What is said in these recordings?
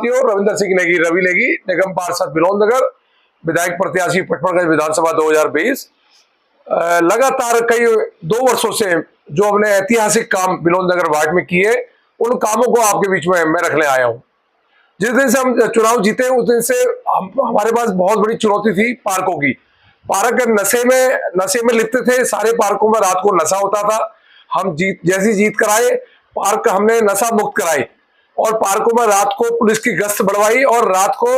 साथियों, रविंदर सिंह नेगी, रवि नेगी, निगम पार्षद बिलोंदगर, विधायक प्रत्याशी पचमढ़गंज विधानसभा 2020। लगातार कई 2 वर्षों से जो हमने ऐतिहासिक काम बिलोंदगर वार्ड में किए, उन कामों को आपके बीच में मैं रखने आया हूं। जिस दिन से हम चुनाव जीते उस दिन से हमारे पास बहुत बड़ी चुनौती थी पार्कों की। पार्क नशे में लिप्त थे, सारे पार्कों में रात को नशा होता था। हम जैसी जीत कराए, पार्क हमने नशा मुक्त कराए और पार्कों में रात को पुलिस की गश्त बढ़वाई और रात को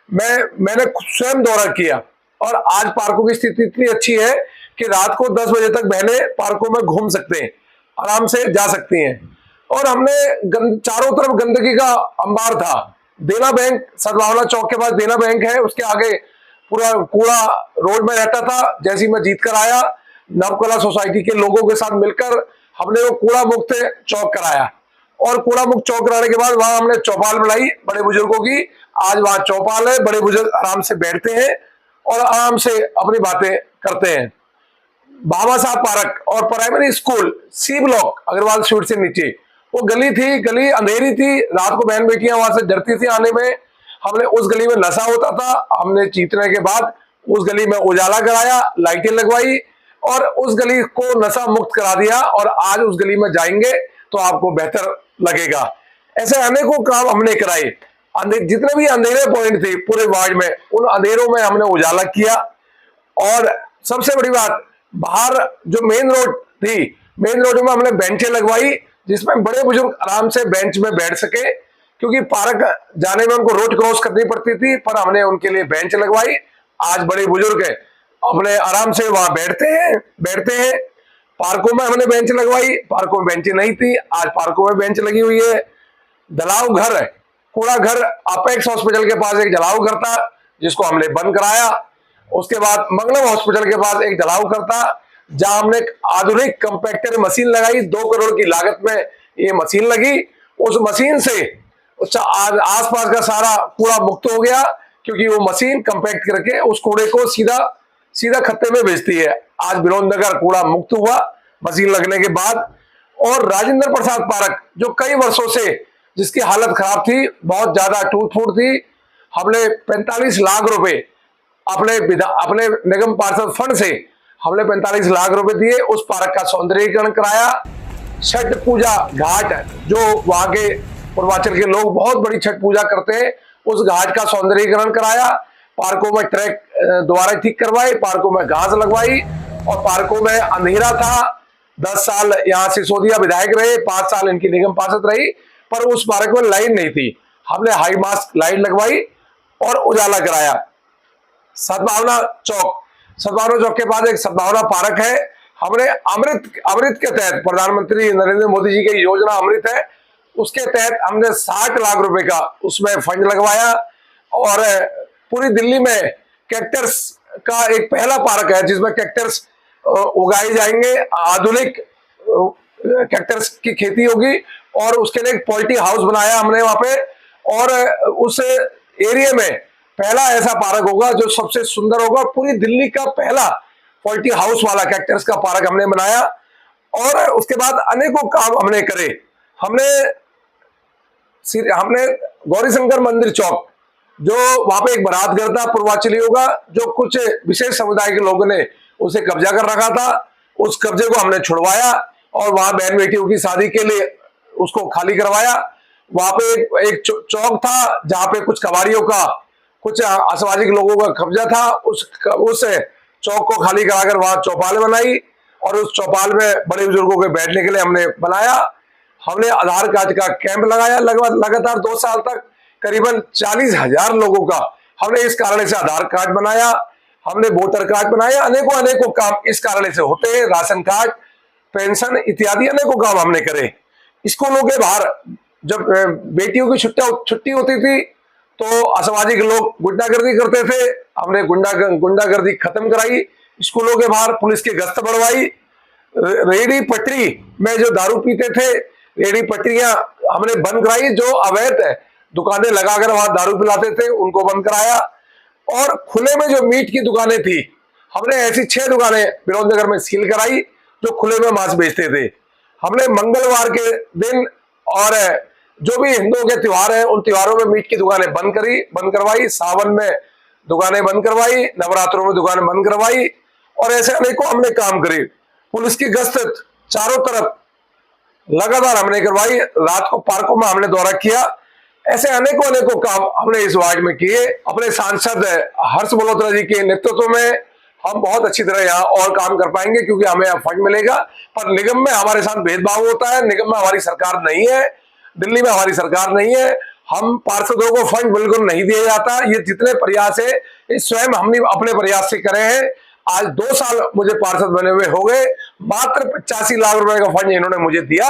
मैंने स्वयं दौरा किया। और आज पार्कों की स्थिति इतनी अच्छी है कि रात को 10 बजे तक बहनें पार्कों में घूम सकते हैं, आराम से जा सकती हैं। और हमने चारों तरफ गंदगी का अंबार था। देना बैंक, सद्भावना चौक के पास देना बैंक है, उसके आगे पूरा कूड़ा रोड में रहता था। जैसे मैं जीत कर आया, नवकला सोसाइटी के लोगों के साथ मिलकर हमने वो कूड़ा मुक्त चौक कराया और कूड़ा मुक्त चौक कराने के बाद वहां हमने चौपाल बनाई बड़े बुजुर्गों की। आज वहां चौपाल है, बड़े बुजुर्ग आराम से बैठते हैं और आराम से अपनी बातें करते हैं। बाबा साहब पार्क और primary school C block Agarwal street से नीचे वो गली अंधेरी थी, रात को बहन बेटियां वहां से डरती थी आने में। हमने उस गली में नशा होता था, हमने जीतने के बाद उस गली में उजाला कराया, लाइटें लगवाई और उस गली को नशा मुक्त करा दिया। और आज उस गली में जाएंगे तो आपको बेहतर लगेगा। ऐसे अनेकों काम हमने कराए। जितने भी अंधेरे पॉइंट थे पूरे वार्ड में, उन अंधेरों में हमने उजाला किया। और सबसे बड़ी बात, बाहर जो मेन रोड थी, मेन रोड में हमने बेंचें लगवाई जिसमें बड़े बुजुर्ग आराम से बेंच में बैठ सके, क्योंकि पार्क जाने में उनको रोड क्रॉस करनी पड़ती थी, पर हमने उनके लिए बेंच लगवाई। आज बड़े बुजुर्ग अपने आराम से वहां बैठते हैं। पार्कों में हमने बेंच लगवाई, पार्कों में बेंच नहीं थी, आज पार्कों में बेंच लगी हुई है। जलाऊ घर, कूड़ा घर अपेक्स हॉस्पिटल के पास एक जलाऊ घर था जिसको हमने बंद कराया। उसके बाद मंगलम हॉस्पिटल के पास एक जलाऊ घर था जहां हमने आधुनिक कंपैक्टर मशीन लगाई। 2 करोड़ की लागत में ये मशीन लगी। उस मशीन से आज आसपास का सारा कूड़ा मुक्त हो गया, क्योंकि वो मशीन कंपैक्ट करके उस कूड़े को सीधा खत्ते में भेजती है। आज बिलोंदगर कूड़ा मुक्त हुआ मशीन लगने के बाद। और राजेंद्र प्रसाद पार्क जो कई वर्षों से जिसकी हालत खराब थी, बहुत ज्यादा टूट फूट थी, हमने 45 लाख रुपए अपने निगम पार्षद फंड से हमने 45 लाख रुपए दिए, उस पार्क का सौंदर्यीकरण कराया। छठ पूजा घाट, जो वहां के पूर्वांचल के लोग बहुत बड़ी छठ पूजा करते हैं, उस घाट का सौंदर्यीकरण कराया। पार्कों में ट्रैक दोबारा ठीक करवाए, पार्कों में घास लगवाई और पार्कों में अंधेरा था। 10 साल यहाँ सिसोदिया विधायक रहे, 5 साल इनकी निगम पार्षद रही, पर उस पार्क में लाइन नहीं थी। हमने हाई मास्क लाइट लगवाई और उजाला कराया। सद्भावना चौक के पास एक सद्भावना पार्क है। हमने अमृत के तहत, प्रधानमंत्री नरेंद्र मोदी जी की योजना अमृत है, उसके तहत हमने 60 लाख रुपए का उसमें फंड लगवाया। और पूरी दिल्ली में कैक्टस का एक पहला पार्क है जिसमें कैक्टस उगाए जाएंगे, आधुनिक कैक्टस की खेती होगी। और उसके लिए एक पोल्ट्री हाउस बनाया हमने वहां पे। और उस एरिया में पहला ऐसा पार्क होगा जो सबसे सुंदर होगा, पूरी दिल्ली का पहला पोल्ट्री हाउस वाला कैक्टस का पार्क हमने बनाया। और उसके बाद अनेकों काम हमने करे। हमने गौरीशंकर मंदिर चौक, जो वहां पे एक बारात घर था पूर्वांचलियों का, जो कुछ विशेष समुदाय के लोगों ने उसे कब्जा कर रखा था, उस कब्जे को हमने छुड़वाया और वहां बहन बेटियों की शादी के लिए उसको खाली करवाया। वहां पे एक चौक था जहां पे कुछ कबाड़ियों का, कुछ असामाजिक लोगों का कब्जा था। उस चौक को खाली कराकर वहां चौपाल बनाई और उस चौपाल में बड़े बुजुर्गों के बैठने के लिए हमने बनाया। हमने आधार कार्ड का कैंप लगाया लगातार 2 साल तक। करीबन 40,000 लोगों का हमने इस कारण से आधार कार्ड बनाया, हमने वोटर कार्ड बनाया। अनेकों काम इस कारण से होते हैं, राशन कार्ड, पेंशन इत्यादि अनेकों काम हमने करे। स्कूलों के बाहर जब बेटियों की छुट्टी होती थी तो असामाजिक लोग गुंडागर्दी करते थे, हमने गुंडागर्दी खत्म कराई। स्कूलों के बाहर पुलिस की गश्त बढ़वाई। रेहड़ी पटरी में जो दारू पीते थे, रेहड़ी पटरियां हमने बंद कराई। जो अवैध दुकानें लगाकर वहां दारू पिलाते थे उनको बंद कराया। और खुले में जो मीट की दुकानें थी, हमने ऐसी 6 दुकानें बिलोंदगर में सील कराई जो खुले में मांस बेचते थे। हमने मंगलवार के दिन और जो भी हिंदुओं के त्योहार हैं उन त्योहारों में मीट की दुकानें बंद करवाई, सावन में दुकानें बंद करवाई, नवरात्रों में दुकानें बंद करवाई, और ऐसे अनेकों हमने काम करे। पुलिस की गश्त चारों तरफ लगातार हमने करवाई, रात को पार्कों में हमने दौरा किया। ऐसे अनेकों काम हमने इस वार्ड में किए। अपने सांसद हर्ष मल्होत्रा जी के नेतृत्व में हम बहुत अच्छी तरह यहाँ और काम कर पाएंगे, क्योंकि हमें यहाँ फंड मिलेगा। पर निगम में हमारे साथ भेदभाव होता है, निगम में हमारी सरकार नहीं है, दिल्ली में हमारी सरकार नहीं है, हम पार्षदों को फंड बिल्कुल नहीं दिया जाता। ये जितने प्रयास है ये स्वयं हमने अपने प्रयास से करे हैं। आज 2 साल मुझे पार्षद बने हुए हो गए, मात्र 85 लाख रुपए का फंड इन्होंने मुझे दिया,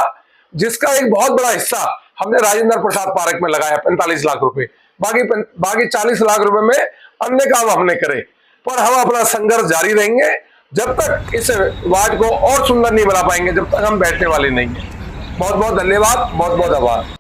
जिसका एक बहुत बड़ा हिस्सा हमने राजेंद्र प्रसाद पार्क में लगाया 45 लाख रुपए, बाकी 40 लाख रुपए में अन्य काम हमने करे। पर हम अपना संघर्ष जारी रहेंगे जब तक इस वार्ड को और सुंदर नहीं बना पाएंगे, जब तक हम बैठने वाले नहीं है। बहुत बहुत धन्यवाद, बहुत बहुत आभार।